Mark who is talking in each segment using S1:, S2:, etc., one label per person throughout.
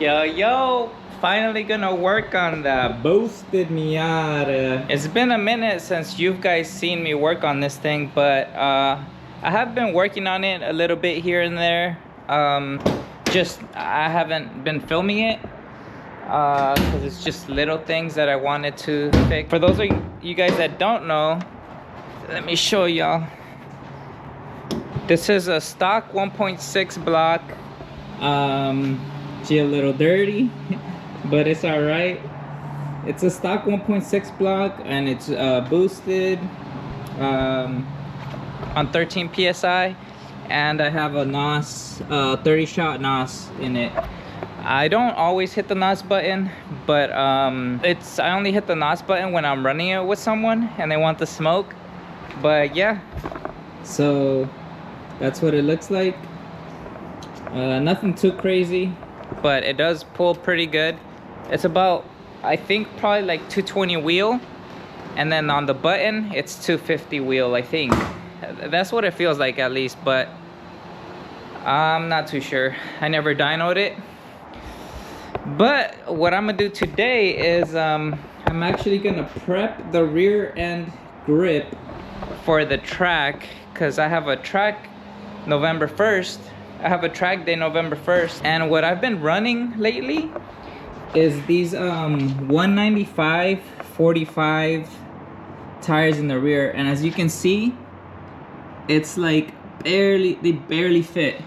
S1: Yo, finally gonna work on the boosted Miata. It's been a minute since you guys seen me work on this thing, but I have been working on it a little bit here and there. Just I haven't been filming it because it's just little things that I wanted to fix. For those of you guys that don't know, let me show y'all. This is a stock 1.6 block. She a little dirty, but it's all right. It's a stock 1.6 block and it's boosted on 13 psi, and I have a NOS 30 shot NOS in it. I don't always hit the NOS button, but I only hit the NOS button when I'm running it with someone and they want the smoke. But yeah, so that's what it looks like. Nothing too crazy, but it does pull pretty good. It's about, I think, probably like 220 wheel, and then on the button it's 250 wheel, I think. That's what it feels like, at least, but I'm not too sure. I never dynoed it. But what I'm gonna do today is I'm actually gonna prep the rear end grip for the track, because I have a track November 1st. I have a track day November 1st, and what I've been running lately is these 195 45 tires in the rear, and as you can see, it's like they barely fit.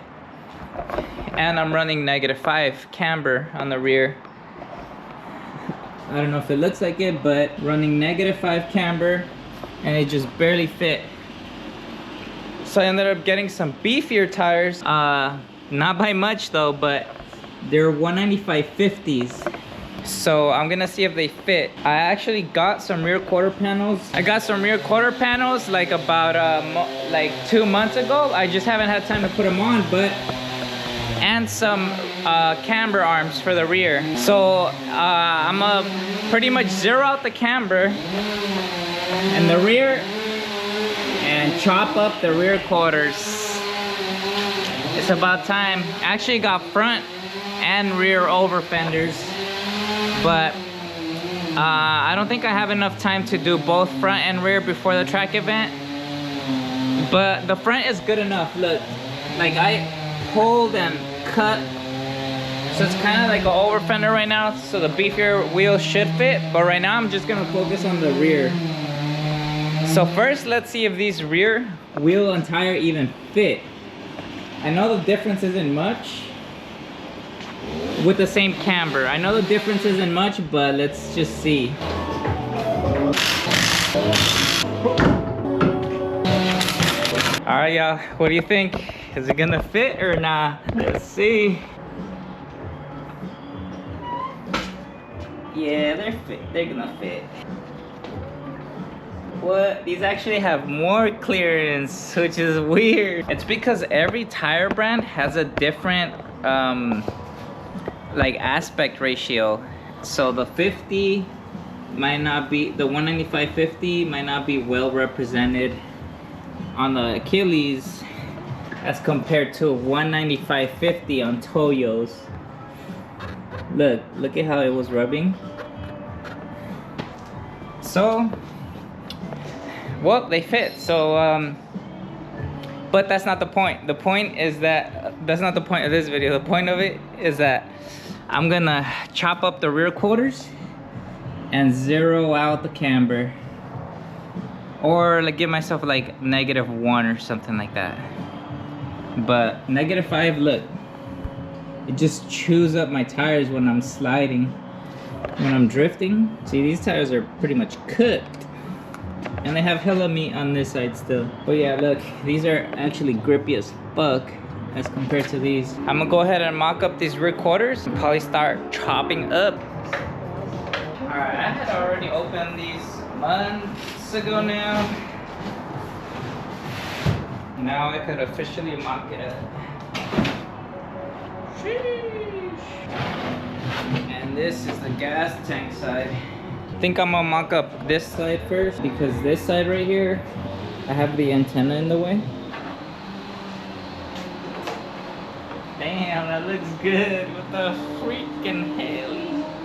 S1: And I'm running -5 camber on the rear. I don't know if it looks like it, but running -5 camber, and it just barely fit. So I ended up getting some beefier tires, not by much though, but they're 195 50s. So I'm gonna see if they fit. I actually got some rear quarter panels. I got some rear quarter panels like about like 2 months ago. I just haven't had time to put them on, but and some camber arms for the rear. So I'm gonna pretty much zero out the camber and the rear and chop up the rear quarters. It's about time. Actually got front and rear Overfenders, but I don't think I have enough time to do both front and rear before the track event. But the front is good enough. Look, like I pulled and cut, so it's kind of like an Overfender right now, so the beefier wheels should fit. But right now I'm just gonna focus on the rear. So first, let's see if these rear wheel and tire even fit. I know the difference isn't much with the same camber. I know the difference isn't much, but let's just see. All right, y'all, what do you think? Is it gonna fit or not? Let's see. Yeah, they're gonna fit. What? These actually have more clearance, which is weird. It's because every tire brand has a different like aspect ratio. So the 50 might not be, the 195 50 might not be well represented on the Achilles as compared to 195 50 on Toyos. Look at how it was rubbing. So well, they fit. So but that's not the point. The point is that that's not the point of this video. The point of it is that I'm gonna chop up the rear quarters and zero out the camber, or like give myself like -1 or something like that. But -5, look, it just chews up my tires when I'm sliding, when I'm drifting. See, these tires are pretty much cooked. And they have hella meat on this side still. But yeah, look, these are actually grippy as fuck as compared to these. I'm gonna go ahead and mock up these rear quarters and probably start chopping up. Alright, I had already opened these months ago now. Now I could officially mock it up. Sheesh. And this is the gas tank side. I think I'm gonna mock up this side first, because this side right here, I have the antenna in the way. Damn. Damn, that looks good. What the freaking hell?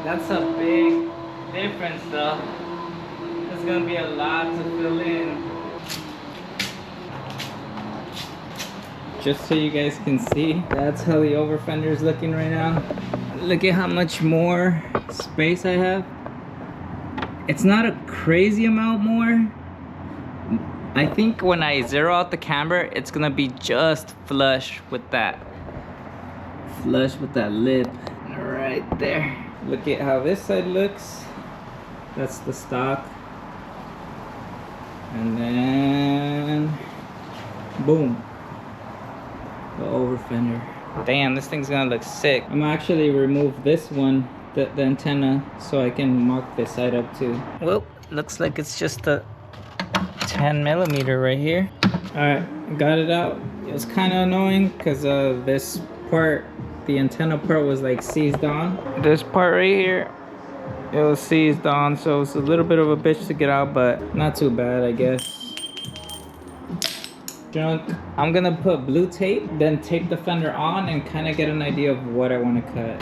S1: That's a big difference though. There's gonna be a lot to fill in. Just so you guys can see, that's how the Overfender is looking right now. Look at how much more space I have. It's not a crazy amount more. I think when I zero out the camber, it's gonna be just flush with that. Flush with that lip right there. Look at how this side looks. That's the stock. And then, boom. The Overfender. Damn, this thing's gonna look sick. I'm gonna actually remove this one, the antenna, so I can mark this side up too. Well, looks like it's just a 10 millimeter right here. All right, got it out. It was kind of annoying because this part, the antenna part, was like seized on. This part right here, it was seized on, so it's a little bit of a bitch to get out, but not too bad, I guess. Junk. I'm gonna put blue tape, then tape the fender on and kind of get an idea of what I want to cut.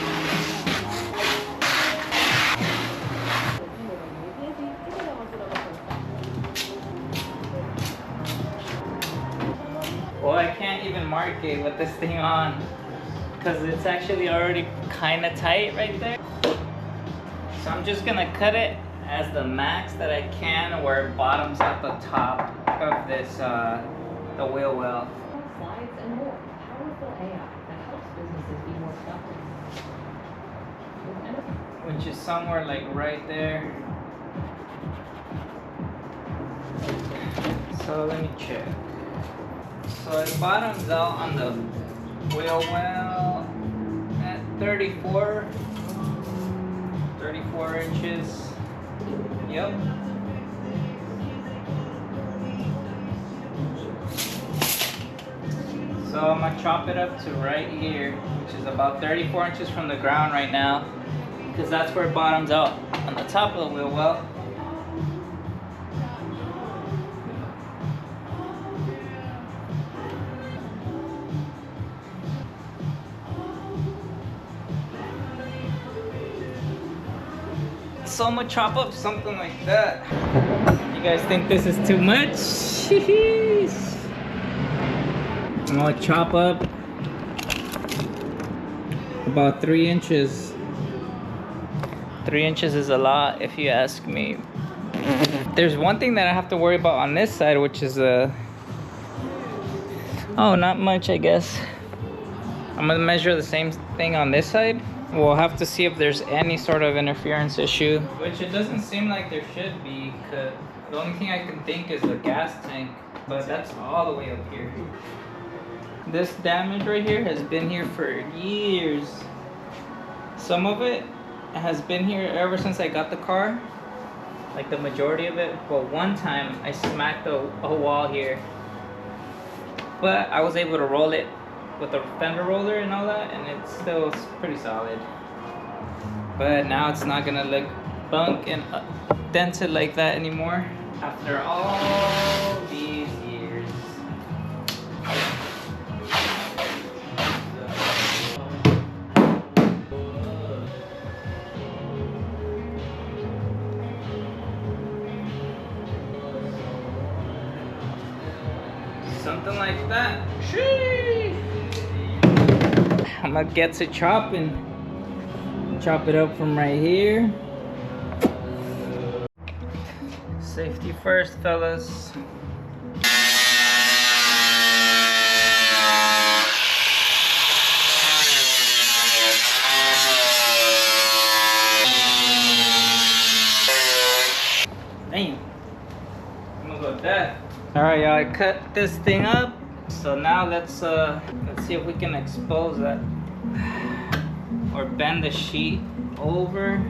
S1: Well, I can't even mark it with this thing on because it's actually already kind of tight right there. So I'm just gonna cut it as the max that I can, where it bottoms out the top of this the wheel well.
S2: Slides and more. Powerful AI that helps businesses be more productive.
S1: Which is somewhere like right there. So let me check. So it bottoms out on the wheel well at 34 inches. Yep. So I'm gonna chop it up to right here, which is about 34 inches from the ground right now, because that's where it bottoms out on the top of the wheel well. So I'm gonna chop up something like that. You guys think this is too much? I'm gonna chop up about 3 inches. 3 inches is a lot if you ask me. There's one thing that I have to worry about on this side, which is oh, not much, I guess. I'm gonna measure the same thing on this side. We'll have to see if there's any sort of interference issue, which it doesn't seem like there should be, because the only thing I can think is the gas tank, but that's all the way up here. This damage right here has been here for years. Some of it has been here ever since I got the car, like the majority of it, but one time I smacked a wall here, but I was able to roll it with a fender roller and all that, and it's still pretty solid. But now it's not gonna look bunk and dented like that anymore after all these years. Something like that. I'm gonna get to chopping. Chop it up from right here. Safety first, fellas. Damn. I'm gonna go with that. Alright, y'all, I cut this thing up. So now let's see if we can expose that or bend the sheet over.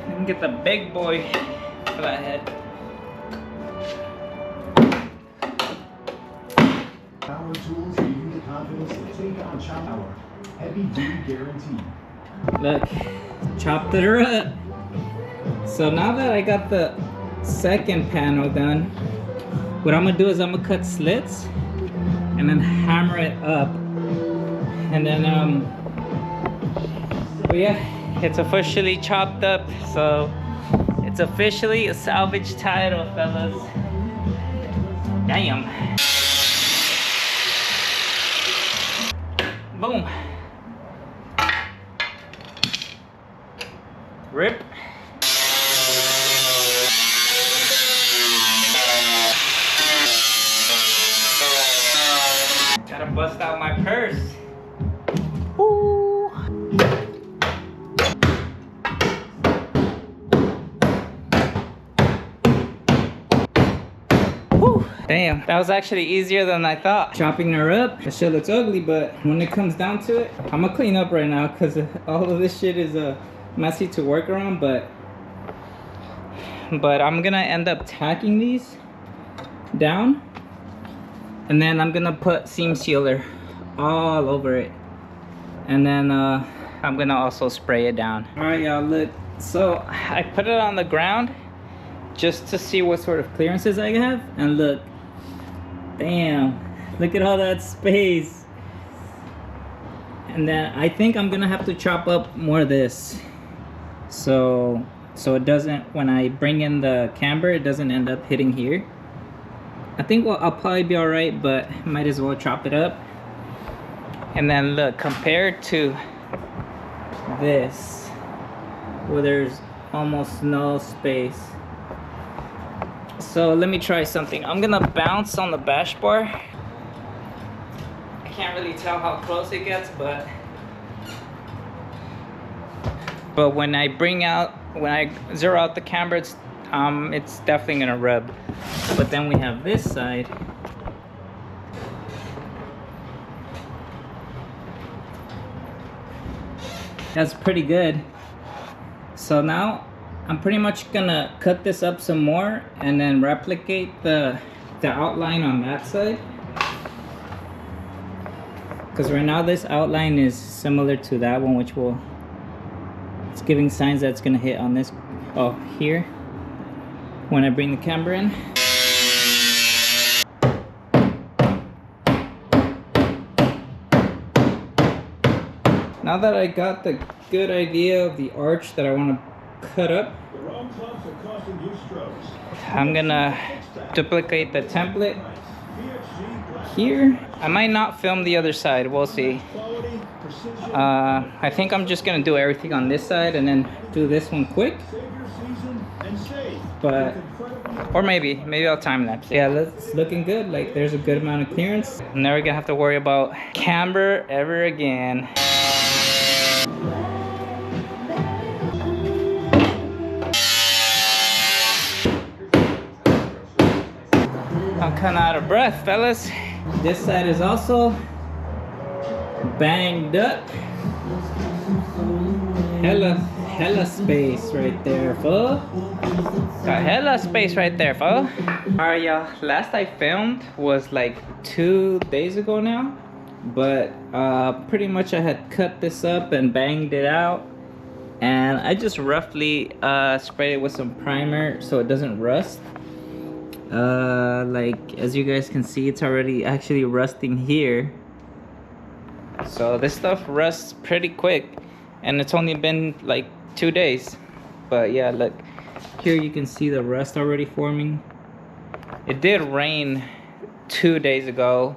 S1: You can get the big boy flathead.
S3: Power tools give you the confidence to take on challenge. Heavy duty guarantee.
S1: Look, chopped it up. So now that I got the second panel done, what I'm gonna do is I'm gonna cut slits and then hammer it up. And then but yeah, it's officially chopped up, so it's officially a salvage title, fellas. Damn. Boom. Rip. Gotta bust out my purse. Woo. Woo. Damn, that was actually easier than I thought. Chopping her up, that shit looks ugly, but when it comes down to it, I'm gonna clean up right now because all of this shit is messy to work around, but I'm gonna end up tacking these down, and then I'm gonna put seam sealer all over it, and then I'm gonna also spray it down. All right, y'all, look, so I put it on the ground just to see what sort of clearances I have, and look, damn, look at all that space. And then I think I'm gonna have to chop up more of this, so it doesn't, when I bring in the camber, it doesn't end up hitting here. I think I'll probably be all right, but might as well chop it up. And then look, compared to this, where there's almost no space. So let me try something. I'm gonna bounce on the bash bar. I can't really tell how close it gets, but when I zero out the camber, it's definitely gonna rub. But then we have this side. That's pretty good. So now I'm pretty much gonna cut this up some more and then replicate the outline on that side. Because right now this outline is similar to that one, which it's giving signs that it's gonna hit on this, here, when I bring the camber in. Now that I got the good idea of the arch that I want to cut up, I'm gonna duplicate the template here. I might not film the other side, we'll see. I think I'm just gonna do everything on this side and then do this one quick. But, or maybe I'll time lapse. Yeah, it's looking good. Like, there's a good amount of clearance. I'm never gonna have to worry about camber ever again. I'm kinda out of breath, fellas. This side is also banged up. Hella space right there, fool. Got hella space right there, fool. Alright, y'all. Last I filmed was like 2 days ago now. But pretty much I had cut this up and banged it out. And I just roughly sprayed it with some primer so it doesn't rust. Like, as you guys can see, it's already actually rusting here. So this stuff rusts pretty quick, and it's only been like 2 days. But yeah, look, here you can see the rust already forming. It did rain 2 days ago,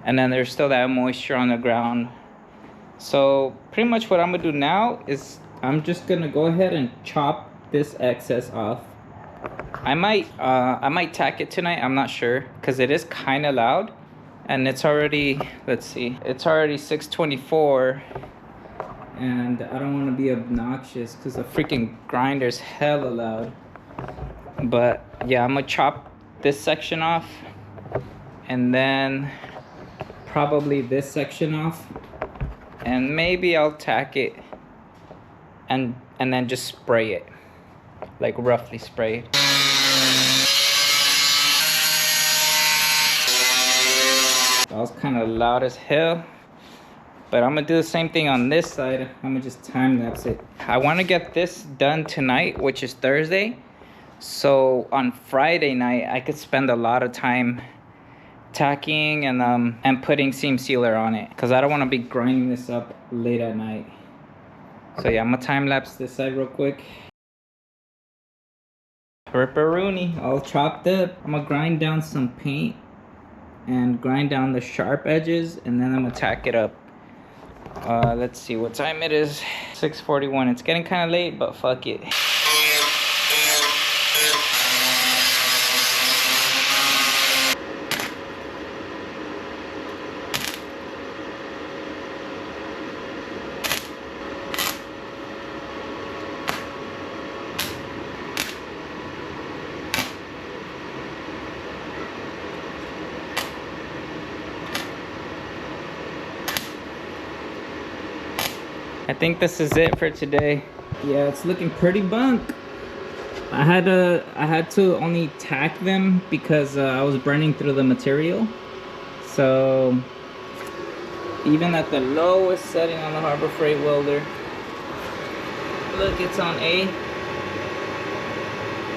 S1: and then there's still that moisture on the ground. So pretty much what I'm gonna do now is I'm just gonna go ahead and chop this excess off. I might tack it tonight, I'm not sure, because it is kind of loud, and it's already, let's see, it's already 6:24, and I don't want to be obnoxious because the freaking grinder's hella loud. But yeah, I'm gonna chop this section off, and then probably this section off, and maybe I'll tack it and then just spray it, like roughly spray it. That was kind of loud as hell. But I'm gonna do the same thing on this side. I'm gonna just time lapse it. I wanna get this done tonight, which is Thursday. So on Friday night, I could spend a lot of time tacking and putting seam sealer on it, because I don't want to be grinding this up late at night. So yeah, I'm gonna time lapse this side real quick. Ripperoonie, all chopped up. I'm gonna grind down some paint and grind down the sharp edges, and then I'm gonna tack it up. Let's see what time it is. 6:41. It's getting kind of late, but fuck it. I think this is it for today. Yeah, it's looking pretty bunk. I had to only tack them because I was burning through the material. So even at the lowest setting on the Harbor Freight welder, look, it's on A,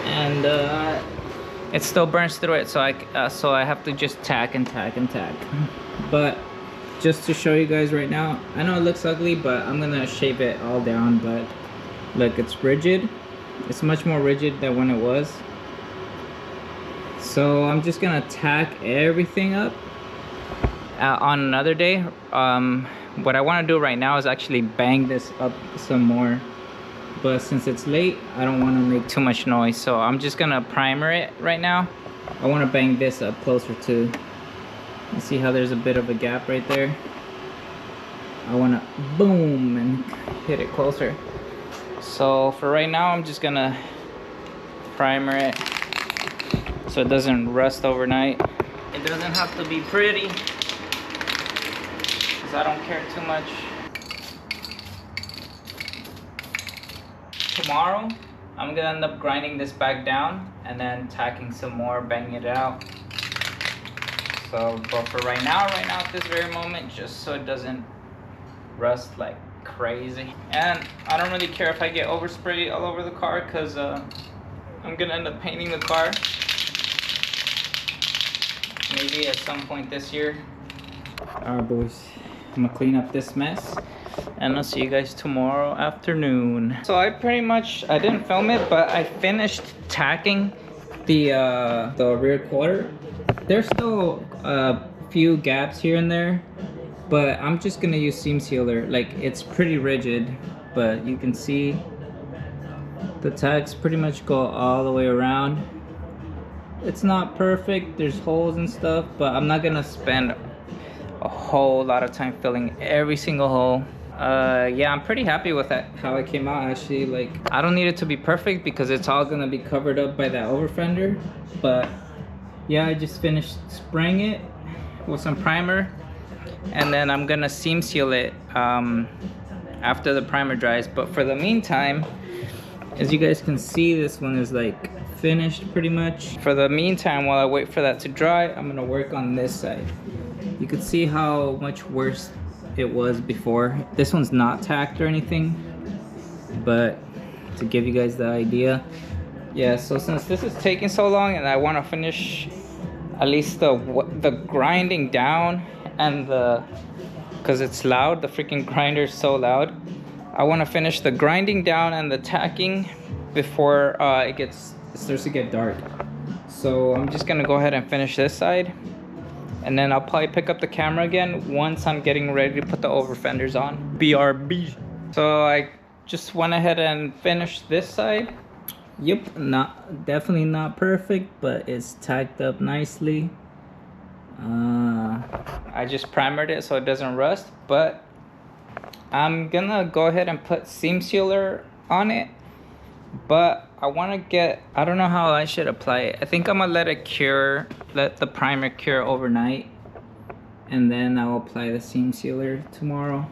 S1: and it still burns through it. So I have to just tack and tack and tack. But just to show you guys right now, I know it looks ugly, but I'm gonna shave it all down. But look, it's rigid. It's much more rigid than when it was. So I'm just gonna tack everything up on another day. What I want to do right now is actually bang this up some more, but since it's late, I don't want to make too much noise, so I'm just gonna primer it right now. I want to bang this up closer to. You see how there's a bit of a gap right there? I want to boom and hit it closer. So for right now, I'm just gonna primer it so it doesn't rust overnight. It doesn't have to be pretty, because I don't care too much. Tomorrow, I'm gonna end up grinding this back down and then tacking some more, banging it out. So, but for right now at this very moment, just so it doesn't rust like crazy. And I don't really care if I get overspray all over the car, because I'm gonna end up painting the car maybe at some point this year. Alright boys, I'm gonna clean up this mess and I'll see you guys tomorrow afternoon. So I didn't film it, but I finished tacking the rear quarter. There's still a few gaps here and there, but I'm just gonna use seam sealer. Like, it's pretty rigid, but you can see the tacks pretty much go all the way around. It's not perfect, there's holes and stuff, but I'm not gonna spend a whole lot of time filling every single hole. Yeah, I'm pretty happy with that, how it came out actually. Like, I don't need it to be perfect because it's all gonna be covered up by that Overfender, but yeah, I just finished spraying it with some primer, and then I'm gonna seam seal it after the primer dries. But for the meantime, as you guys can see, this one is like finished pretty much. For the meantime, while I wait for that to dry, I'm gonna work on this side. You can see how much worse it was before. This one's not tacked or anything, but to give you guys the idea. Yeah, so since this is taking so long and I want to finish at least the grinding down and because it's loud, the freaking grinder is so loud. I want to finish the grinding down and the tacking before it starts to get dark. So I'm just gonna go ahead and finish this side, and then I'll probably pick up the camera again once I'm getting ready to put the Overfenders on. BRB. So I just went ahead and finished this side. Yep, definitely not perfect, but it's tacked up nicely. I just primered it so it doesn't rust, but I'm gonna go ahead and put seam sealer on it. But I don't know how I should apply it. I think I'm gonna let the primer cure overnight, and then I'll apply the seam sealer tomorrow.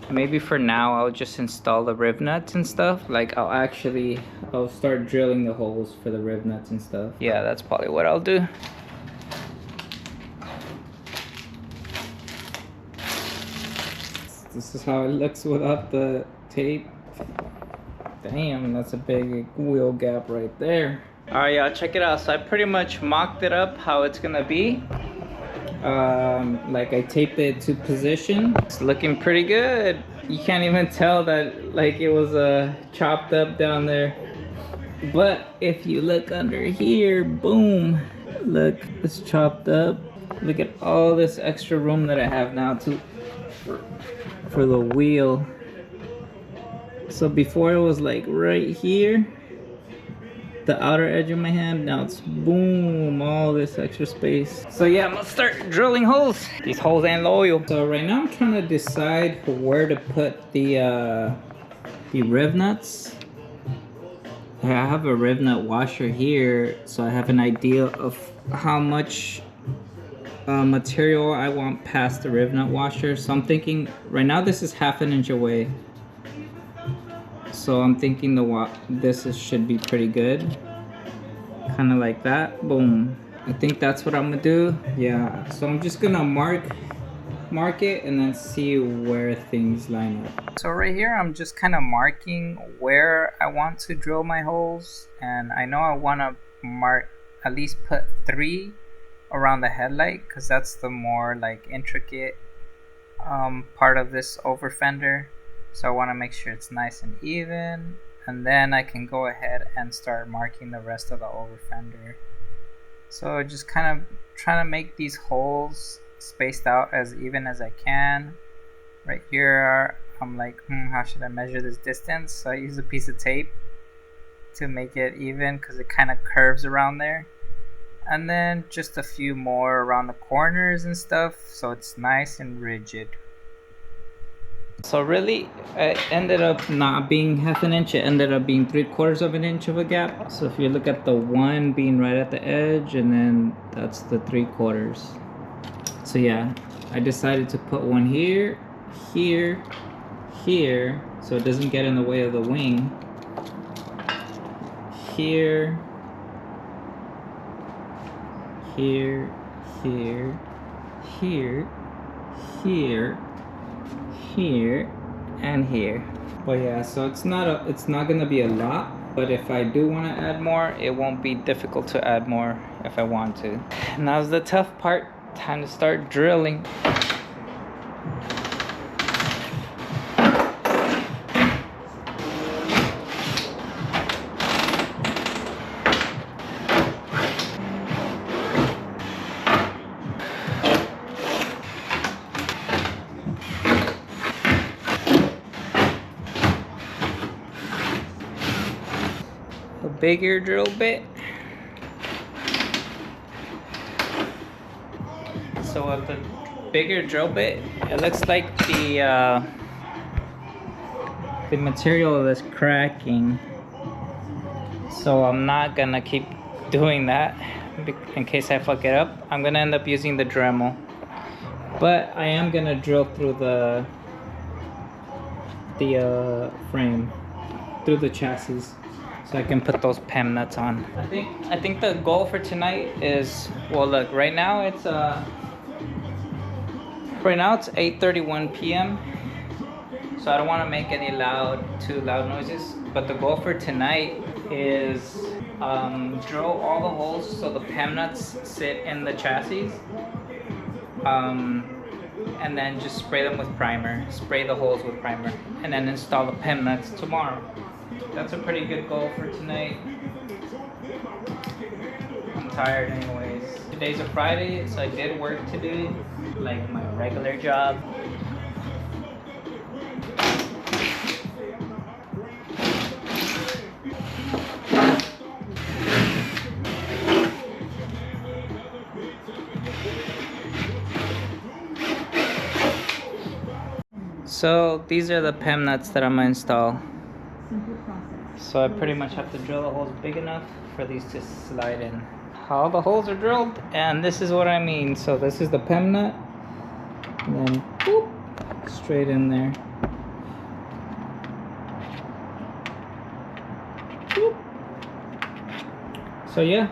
S1: Maybe for now I'll just install the rib nuts and stuff. Like, I'll start drilling the holes for the rib nuts and stuff. Yeah, that's probably what I'll do. This is how it looks without the tape. Damn, that's a big wheel gap right there. All right, y'all, check it out. So I pretty much mocked it up how it's gonna be. Like I taped it to position. It's looking pretty good. You can't even tell that like it was chopped up down there. But if you look under here, boom, look, it's chopped up. Look at all this extra room that I have now for the wheel. So before it was like right here, the outer edge of my hand. Now it's boom, all this extra space. So yeah, I'm gonna start drilling holes. These holes ain't loyal. So right now I'm trying to decide where to put the riv nuts. I have a riv nut washer here, so I have an idea of how much material I want past the riv nut washer. So I'm thinking right now this is 1/2 inch away. So I'm thinking this should be pretty good. Kind of like that, boom. I think that's what I'm gonna do. Yeah, so I'm just gonna mark it and then see where things line up. So right here I'm just kind of marking where I want to drill my holes, and I know I want to mark at least put 3 around the headlight because that's the more like intricate part of this Overfender. So I want to make sure it's nice and even, and then I can go ahead and start marking the rest of the Overfender. So just kind of trying to make these holes spaced out as even as I can. Right here I'm like, how should I measure this distance? So I use a piece of tape to make it even because it kind of curves around there. And then just a few more around the corners and stuff so it's nice and rigid. So really, it ended up not being 1/2 inch, it ended up being 3/4 inch of a gap. So if you look at the one being right at the edge, and then that's the 3/4. So yeah, I decided to put one here, here, here, so it doesn't get in the way of the wing. Here, here, here, here, here, here, and here. But yeah, so it's not gonna be a lot, but if I do want to add more, it won't be difficult to add more if I want to. Now's the tough part. Time to start drilling. A bigger drill bit. So with the bigger drill bit, it looks like the material is cracking. So I'm not gonna keep doing that in case I fuck it up. I'm gonna end up using the Dremel, but I am gonna drill through the frame, through the chassis, so I can put those PEM nuts on. I think the goal for tonight is, well, look, right now it's 8:31 p.m. so I don't want to make any too loud noises, but the goal for tonight is drill all the holes so the PEM nuts sit in the chassis, and then just spray them with primer, spray the holes with primer, and then install the PEM nuts tomorrow. That's a pretty good goal for tonight. I'm tired anyways. Today's a Friday, so I did work today, like my regular job. So these are the PEM nuts that I'm gonna install. So I pretty much have to drill the holes big enough for these to slide in. All the holes are drilled, and this is what I mean. So this is the PEM nut, and then whoop, straight in there. Whoop. So yeah,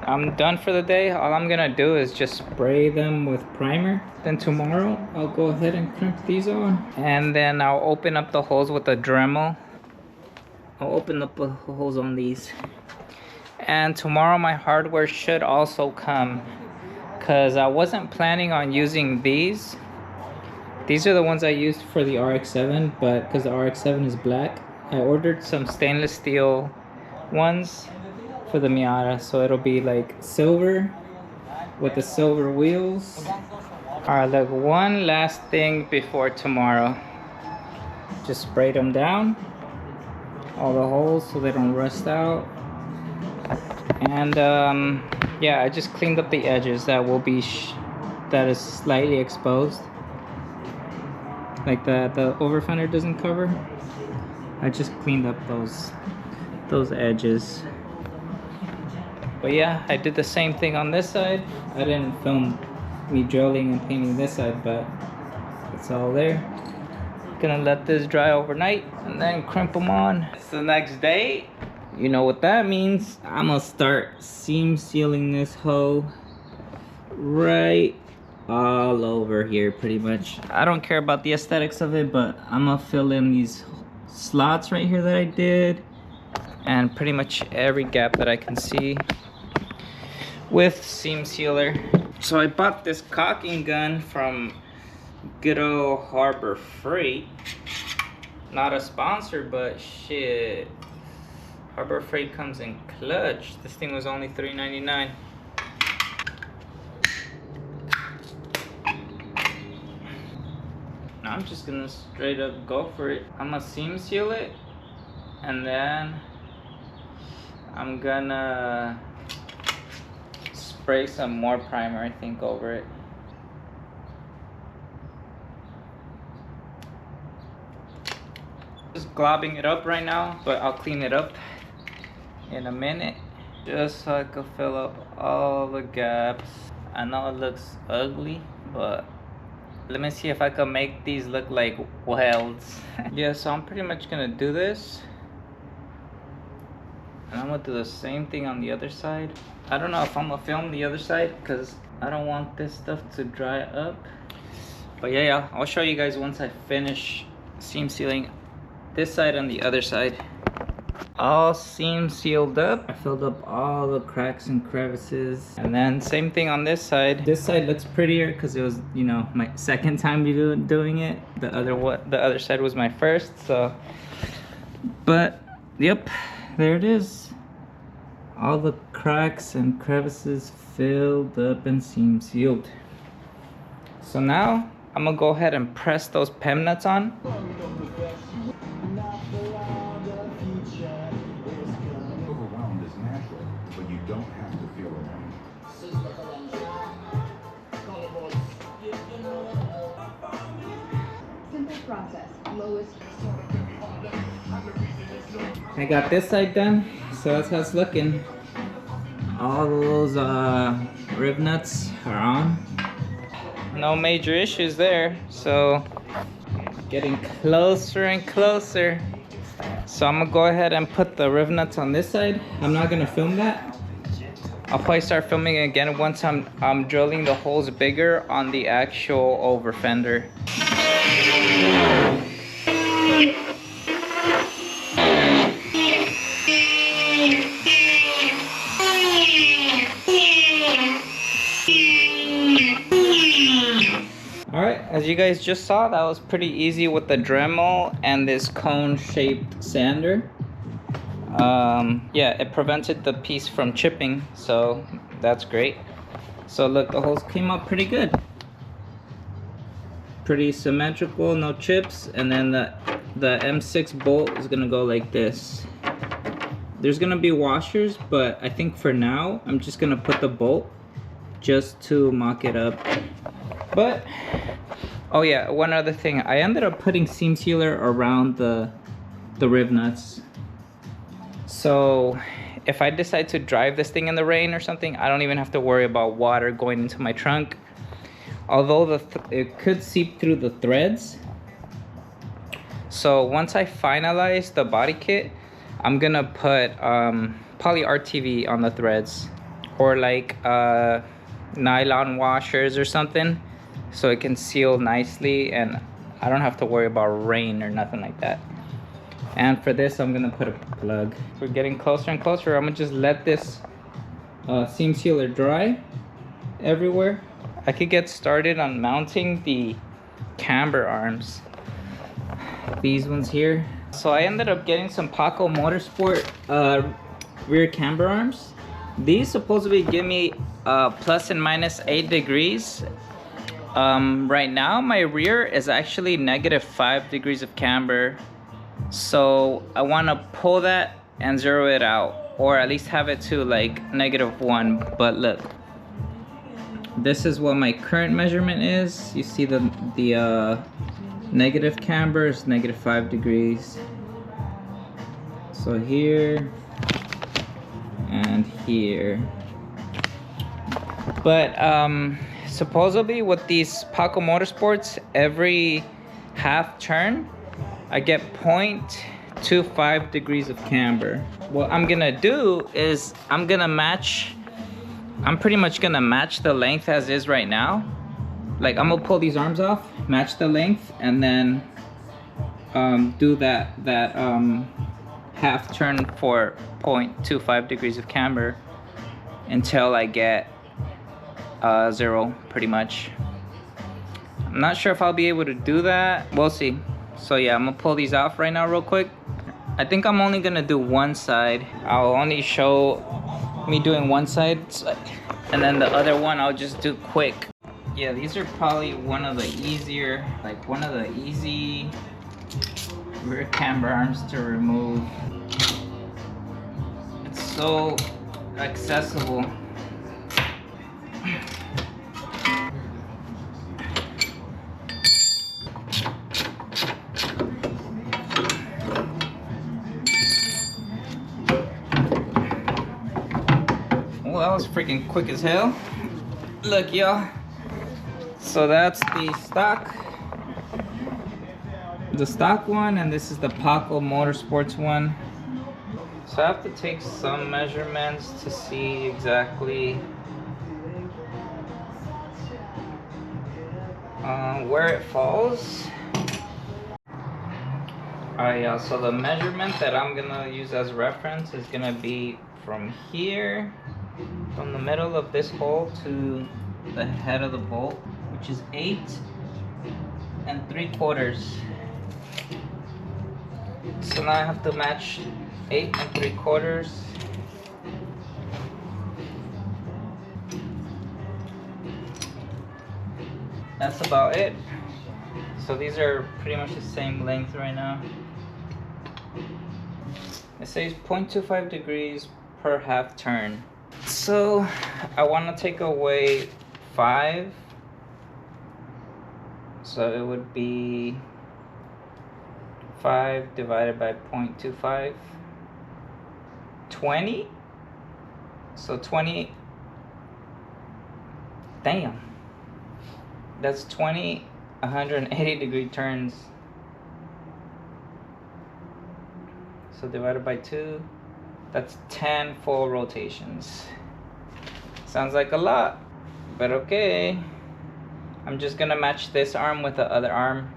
S1: I'm done for the day. All I'm gonna do is just spray them with primer. Then tomorrow I'll go ahead and crimp these on, and then I'll open up the holes with a Dremel. I'll open up the holes on these, and tomorrow my hardware should also come, because I wasn't planning on using these. These are the ones I used for the RX-7, but because the RX-7 is black, I ordered some stainless steel ones for the Miata, so it'll be like silver with the silver wheels. Alright, look, one last thing before tomorrow. Just sprayed them down, all the holes, so they don't rust out. And yeah, I just cleaned up the edges that will be that is slightly exposed, like the Overfender doesn't cover. I just cleaned up those edges. But yeah, I did the same thing on this side. I didn't film me drilling and painting this side, but it's all there. Gonna let this dry overnight and then crimp them on. It's the next day. You know what that means. I'm gonna start seam sealing this hoe right all over here pretty much. I don't care about the aesthetics of it, but I'm gonna fill in these slots right here that I did, and pretty much every gap that I can see with seam sealer. So I bought this caulking gun from good old Harbor Freight. Not a sponsor, but shit, Harbor Freight comes in clutch. This thing was only $3.99. I'm just gonna straight up go for it. I'm gonna seam seal it, and then I'm gonna spray some more primer, I think, over it. Just globbing it up right now, but I'll clean it up in a minute, just so I can fill up all the gaps. I know it looks ugly, but let me see if I can make these look like welds. Yeah, so I'm pretty much gonna do this, and I'm gonna do the same thing on the other side. I don't know if I'm gonna film the other side because I don't want this stuff to dry up. But yeah, I'll show you guys once I finish seam sealing this side and the other side. All seam sealed up. I filled up all the cracks and crevices, and then same thing on this side. This side looks prettier because it was, you know, my second time doing it. The other side was my first. So, but yep, there it is. All the cracks and crevices filled up and seam sealed. So now I'm gonna go ahead and press those PEM nuts on.
S3: Overwhelmed is natural, but you don't have to feel alone.
S2: Simple process, lowest.
S1: I got this side done, so that's how it's looking. All those rib nuts are on. No major issues there, so getting closer and closer. So I'm gonna go ahead and put the rib nuts on this side. I'm not gonna film that. I'll probably start filming again once I'm drilling the holes bigger on the actual Overfender. Alright, as you guys just saw, that was pretty easy with the Dremel and this cone-shaped sander. Yeah, it prevented the piece from chipping, so that's great. So look, the holes came up pretty good. Pretty symmetrical, no chips, and then the M6 bolt is gonna go like this. There's gonna be washers, but I think for now, I'm just gonna put the bolt just to mock it up. But, oh yeah, one other thing. I ended up putting seam sealer around the rib nuts. So if I decide to drive this thing in the rain or something, I don't even have to worry about water going into my trunk. Although it could seep through the threads. So once I finalize the body kit, I'm gonna put poly RTV on the threads, or like nylon washers or something, so it can seal nicely and I don't have to worry about rain or nothing like that. And for this, I'm gonna put a plug. We're getting closer and closer. I'm gonna just let this seam sealer dry everywhere. I could get started on mounting the camber arms. These ones here. So I ended up getting some Paco Motorsport rear camber arms. These supposedly give me plus and minus 8 degrees. Right now my rear is actually -5 degrees of camber. So I want to pull that and zero it out, or at least have it to like -1. But look, this is what my current measurement is. You see the negative camber is -5 degrees. So here and here. But supposedly with these Paco Motorsports, every half turn I get 0.25 degrees of camber. What I'm gonna do is I'm pretty much gonna match the length as is right now. Like, I'm gonna pull these arms off, match the length, and then do that half turn for 0.25 degrees of camber until I get 0, pretty much. I'm not sure if I'll be able to do that. We'll see. So yeah, I'm gonna pull these off right now real quick. I think I'm only gonna do one side. I'll only show me doing one side, and then the other one I'll just do quick. Yeah, these are probably one of the easier, like one of the easy rear camber arms to remove. It's so accessible. Well, that was freaking quick as hell. Look, y'all. So that's the stock one, and this is the Paco Motorsports one. So I have to take some measurements to see exactly where it falls. Alright, y'all, so the measurement that I'm gonna use as reference is gonna be from here, from the middle of this hole to the head of the bolt, which is 8 3/4. So now I have to match 8 3/4. That's about it. So these are pretty much the same length right now. It says 0.25 degrees per half turn. So I want to take away 5. So it would be 5 divided by 0.25. 20. So 20. Damn. That's 20 180 degree turns. So divided by 2, that's 10 full rotations. Sounds like a lot, but okay. I'm just gonna match this arm with the other arm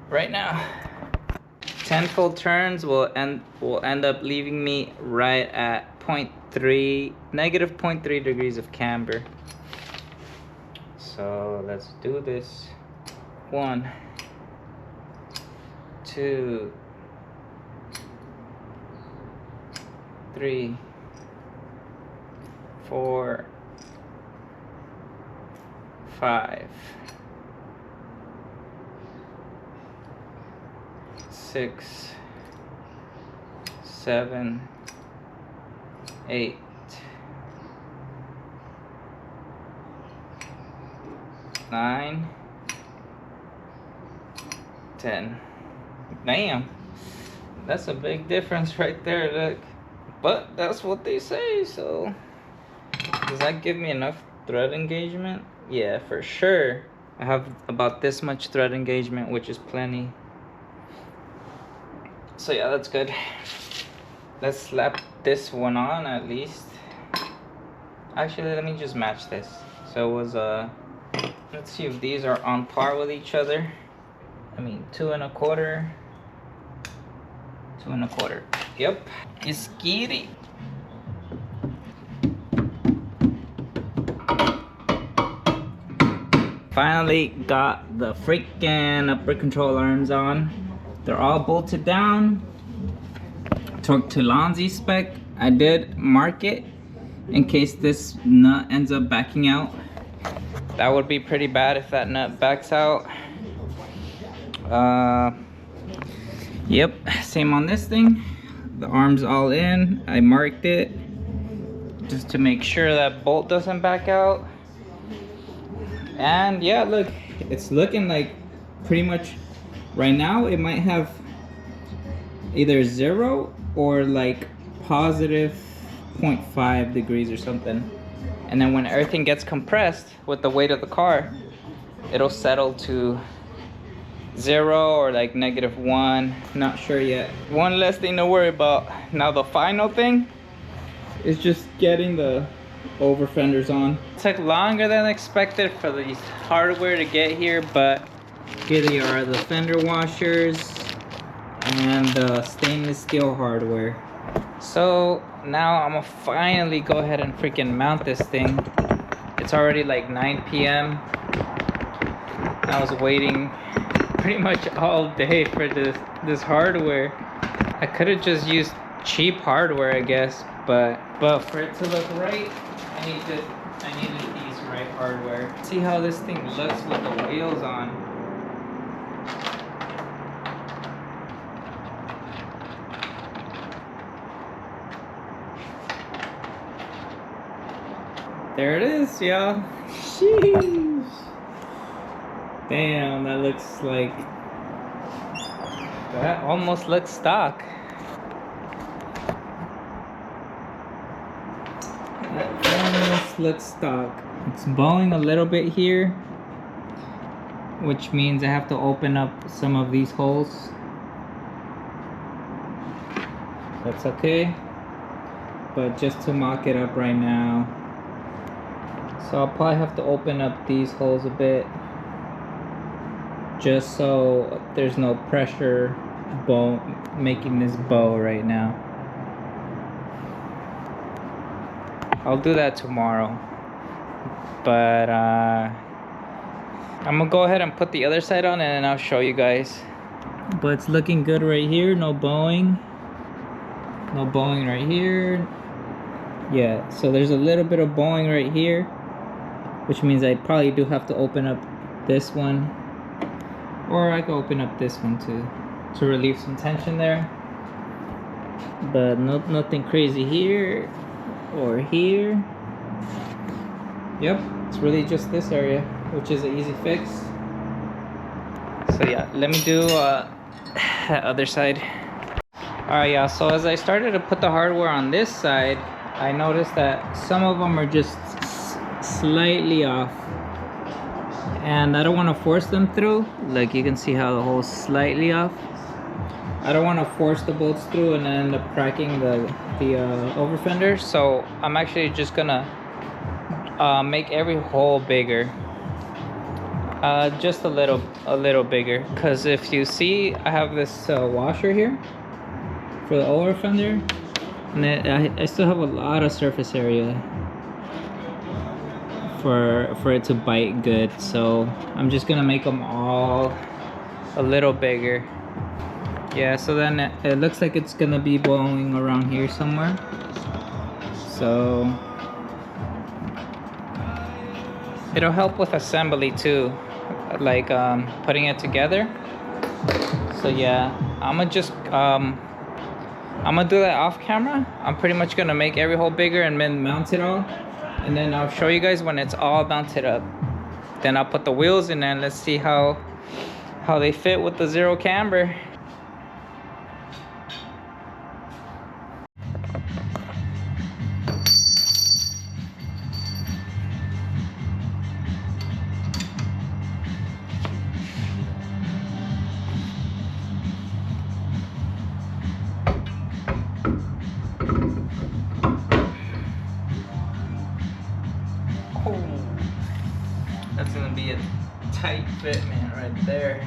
S1: right now. 10 full turns will end up leaving me right at -0.3 degrees of camber. So let's do this. 1, 2, 3, 4, 5, 6, 7, 8, 9, 10. Damn, that's a big difference right there, look. But that's what they say, so does that give me enough thread engagement? Yeah, for sure. I have about this much thread engagement, which is plenty. So yeah, that's good. Let's slap this one on at least. Actually, let me just match this. So it was let's see if these are on par with each other. I mean, 2 1/4, 2 1/4. Yep, it's skitty. Finally got the freaking upper control arms on. They're all bolted down. Torque to Lonzy spec. I did mark it in case this nut ends up backing out. That would be pretty bad if that nut backs out. Yep, same on this thing. The arm's all in. I marked it just to make sure that bolt doesn't back out. And yeah, look, it's looking like pretty much right now it might have either 0 or like positive 0.5 degrees or something. And then when everything gets compressed with the weight of the car, it'll settle to 0 or like -1. Not sure yet. One less thing to worry about. Now the final thing is just getting the Overfenders on. It took longer than expected for the hardware to get here, but here they are, the fender washers and the stainless steel hardware. So now I'm gonna finally go ahead and freaking mount this thing. It's already like 9 p.m. I was waiting pretty much all day for this hardware. I could have just used cheap hardware, I guess, but for it to look right, I needed these right hardware. See how this thing looks with the wheels on. There it is, y'all. Sheesh. Damn, that looks like, that almost looks stock. Looks stock. It's bowing a little bit here, which means I have to open up some of these holes. That's okay, but just to mock it up right now, so I'll probably have to open up these holes a bit just so there's no pressure bow making this bow right now. I'll do that tomorrow, but I'm gonna go ahead and put the other side on and then I'll show you guys. But it's looking good right here. No bowing right here. Yeah, so there's a little bit of bowing right here, which means I probably do have to open up this one, or I can open up this one to relieve some tension there. But nothing crazy here or here. Yep, it's really just this area, which is an easy fix. So yeah, let me do that other side. Alright, y'all, so as I started to put the hardware on this side, I noticed that some of them are just slightly off, and I don't want to force them through. Like, you can see how the hole's slightly off. I don't want to force the bolts through and end up cracking the overfender, so I'm actually just gonna make every hole bigger, just a little bigger, because if you see, I have this washer here for the overfender, and I still have a lot of surface area for it to bite good, so I'm just gonna make them all a little bigger. Yeah, so then it looks like it's gonna be blowing around here somewhere, so it'll help with assembly too, like putting it together. So yeah, I'm gonna do that off camera. I'm pretty much gonna make every hole bigger and then mount it all, and then I'll show you guys when it's all mounted up. Then I'll put the wheels in and let's see how they fit with the zero camber. fitment right there.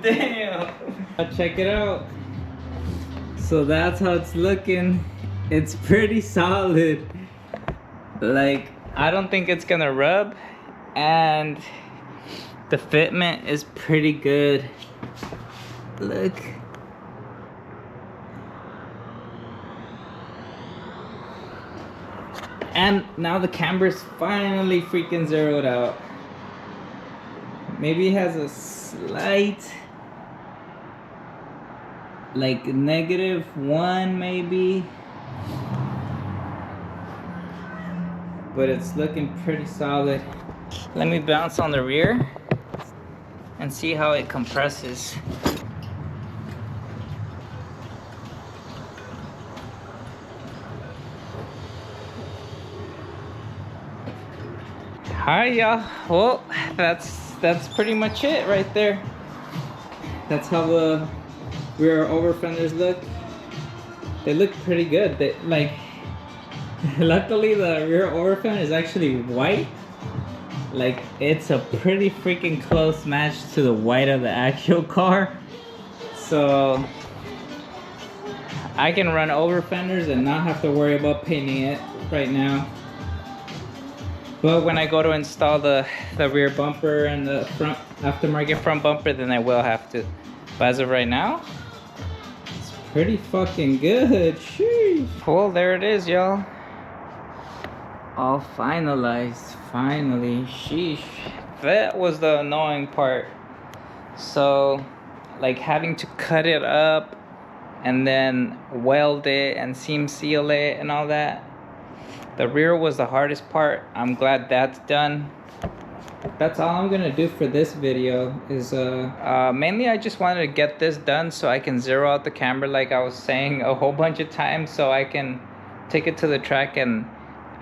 S1: Damn. Check it out. So that's how it's looking. It's pretty solid. Like, I don't think it's gonna rub, and the fitment is pretty good. Look. And now the camber's finally freaking zeroed out. Maybe it has a slight, like -1 maybe, but it's looking pretty solid. Let me bounce on the rear and see how it compresses. Alright, y'all. Well, that's pretty much it right there. That's how the rear Overfenders look. They look pretty good. They, like, luckily the rear Overfender is actually white. Like, it's a pretty freaking close match to the white of the actual car. So I can run Overfenders and not have to worry about painting it right now. But when I go to install the rear bumper and the front aftermarket front bumper, then I will have to. But as of right now, it's pretty fucking good. Sheesh. Well, there it is, y'all. All finalized, finally. Sheesh. That was the annoying part. So, like, having to cut it up and then weld it and seam seal it and all that. The rear was the hardest part. I'm glad that's done. That's all I'm gonna do for this video is mainly I just wanted to get this done so I can zero out the camber like I was saying a whole bunch of times, so I can take it to the track and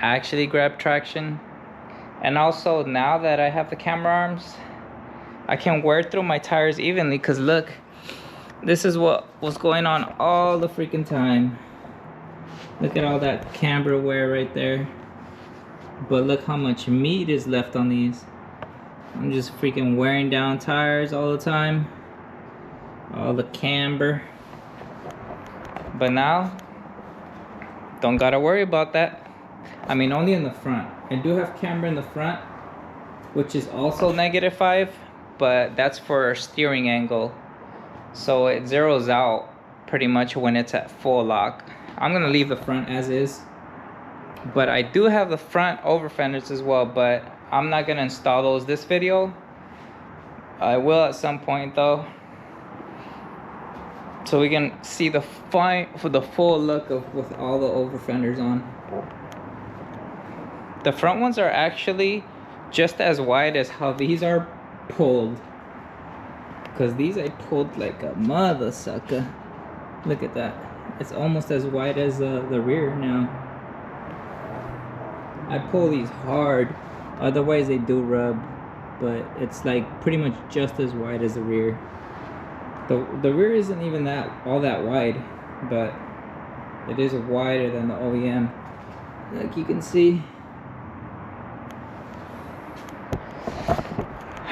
S1: actually grab traction. And also, now that I have the camber arms, I can wear through my tires evenly, because look, this is what was going on all the freaking time. Look at all that camber wear right there. But look how much meat is left on these. I'm just freaking wearing down tires all the time. All the camber. But now, don't gotta worry about that. I mean, only in the front. I do have camber in the front, which is also -5, but that's for steering angle. So it zeroes out pretty much when it's at full lock. I'm gonna leave the front as is, but I do have the front Overfenders as well, but I'm not gonna install those this video. I will at some point though, so we can see the full look of with all the Overfenders on. The front ones are actually just as wide as how these are pulled, because these I pulled like a mother sucker. Look at that. It's almost as wide as the rear now. I pull these hard, otherwise they do rub, but it's like pretty much just as wide as the rear. The rear isn't even all that wide, but it is wider than the OEM, like you can see.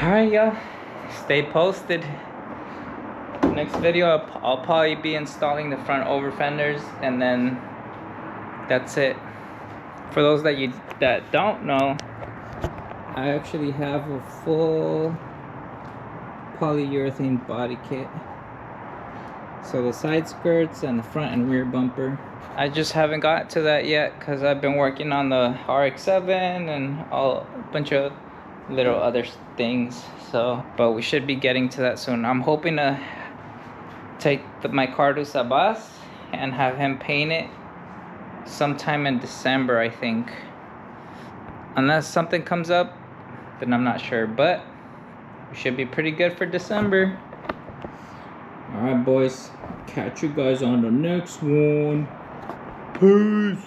S1: Alright, y'all, stay posted. Next video I'll probably be installing the front Overfenders, and then that's it. For those that don't know, I actually have a full polyurethane body kit. So the side skirts and the front and rear bumper. I just haven't got to that yet because I've been working on the RX-7 and a bunch of little other things. So, but we should be getting to that soon. I'm hoping to take my car to Sabas and have him paint it sometime in December, I think. Unless something comes up, then I'm not sure, but we should be pretty good for December. Alright boys, catch you guys on the next one. Peace.